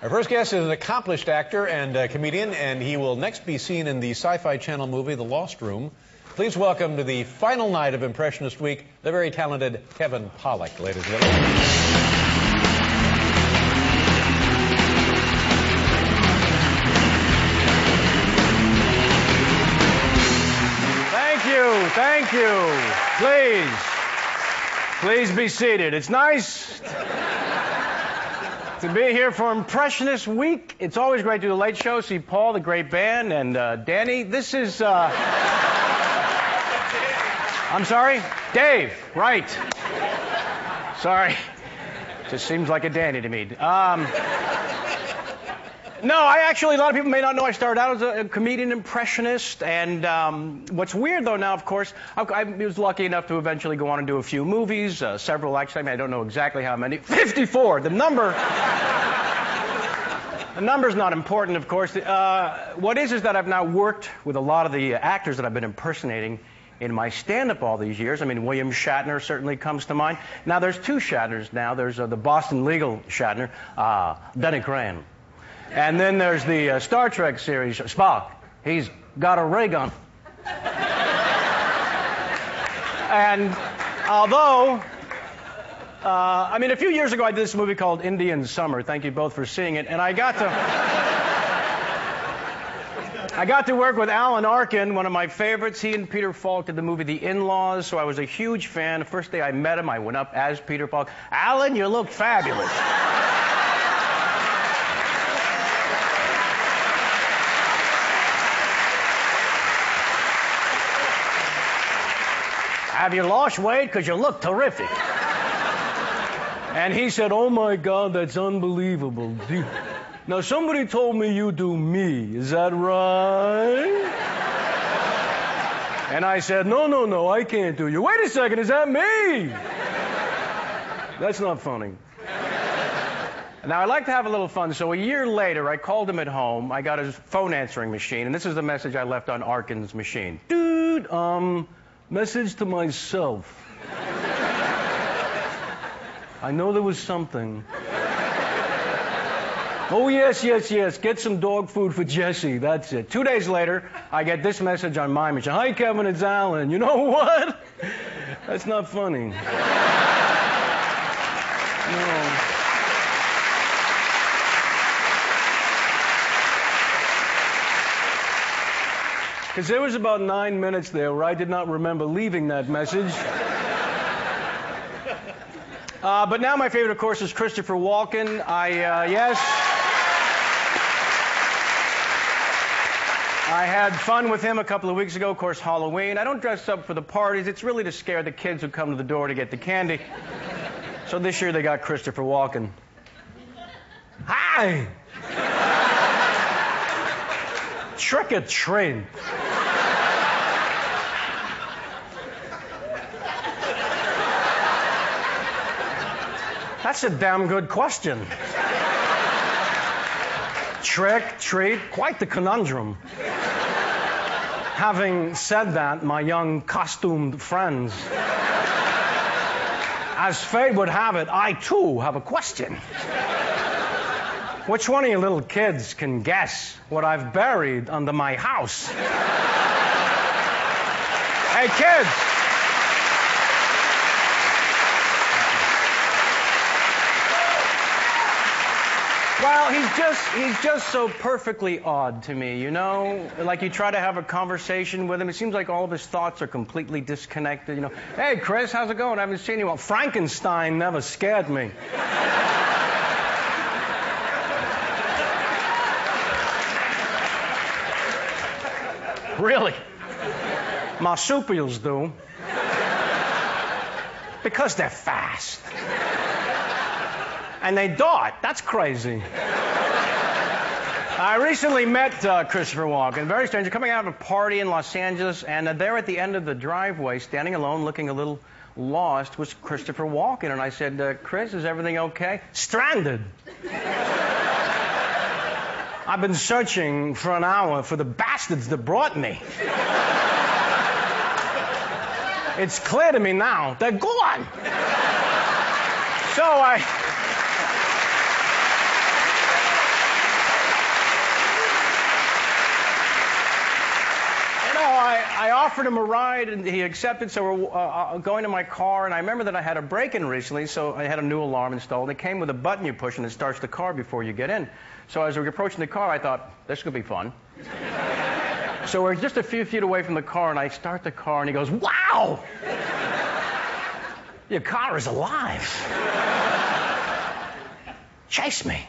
Our first guest is an accomplished actor and comedian, and he will next be seen in the Sci-Fi Channel movie The Lost Room. Please welcome to the final night of Impressionist Week, the very talented Kevin Pollak, ladies and gentlemen. Thank you. Please be seated. It's nice to be here for Impressionist Week. It's always great to do the late show, see Paul, the great band, and Danny. This is, I'm sorry? Dave, right. Sorry. Just seems like a Danny to me. No, a lot of people may not know I started out as a comedian impressionist, and what's weird, though, now, of course, I was lucky enough to eventually go on and do a few movies, several, actually. I don't know exactly how many. 54! The number's not important, of course. What is that I've now worked with a lot of the actors that I've been impersonating in my stand-up all these years. I mean, William Shatner certainly comes to mind. Now, there's two Shatners now. There's the Boston legal Shatner, Denny Crane. And then there's the Star Trek series, Spock. He's got a ray gun. And although, a few years ago I did this movie called Indian Summer. Thank you both for seeing it. And I got to work with Alan Arkin, one of my favorites. He and Peter Falk did the movie The In-Laws, so I was a huge fan. The first day I met him, I went up as Peter Falk. Alan, you look fabulous. Have you lost weight? Because you look terrific. And he said, oh, my God, that's unbelievable. Now, somebody told me you do me. Is that right? And I said, no, I can't do you. Wait a second, is that me? That's not funny. Now, I like to have a little fun, so a year later, I called him at home. I got his phone answering machine, and this is the message I left on Arkin's machine. Dude, message to myself. I know there was something. Oh, yes. Get some dog food for Jesse. That's it. 2 days later, I get this message on my machine. Hi, Kevin, it's Alan. You know what? That's not funny. No. Because there was about 9 minutes there where I did not remember leaving that message. But now my favorite, of course, is Christopher Walken. Yes. I had fun with him a couple of weeks ago, of course, Halloween. I don't dress up for the parties. It's really to scare the kids who come to the door to get the candy. So this year they got Christopher Walken. Hi! Trick or treat. That's a damn good question. Trick, treat, quite the conundrum. Having said that, my young costumed friends, as fate would have it, I too have a question. Which one of you little kids can guess what I've buried under my house? Hey, kids! Well, he's just so perfectly odd to me, you know? Like you try to have a conversation with him, it seems like all of his thoughts are completely disconnected, you know? Hey, Chris, how's it going? I haven't seen you. Well, Frankenstein never scared me. Really? Marsupials do. Because they're fast. And they dart. That's crazy. I recently met Christopher Walken. Very strange. Coming out of a party in Los Angeles, and there at the end of the driveway, standing alone, looking a little lost, was Christopher Walken. And I said, Chris, is everything okay? Stranded. I've been searching for an hour for the bastards that brought me. It's clear to me now. They're gone. So I offered him a ride, and he accepted, so we're going to my car, and I remember that I had a break-in recently, so I had a new alarm installed. It came with a button you push, and it starts the car before you get in. So as we were approaching the car, I thought, this is going to be fun. So we're just a few feet away from the car, and I start the car, and he goes, wow! Your car is alive. Chase me.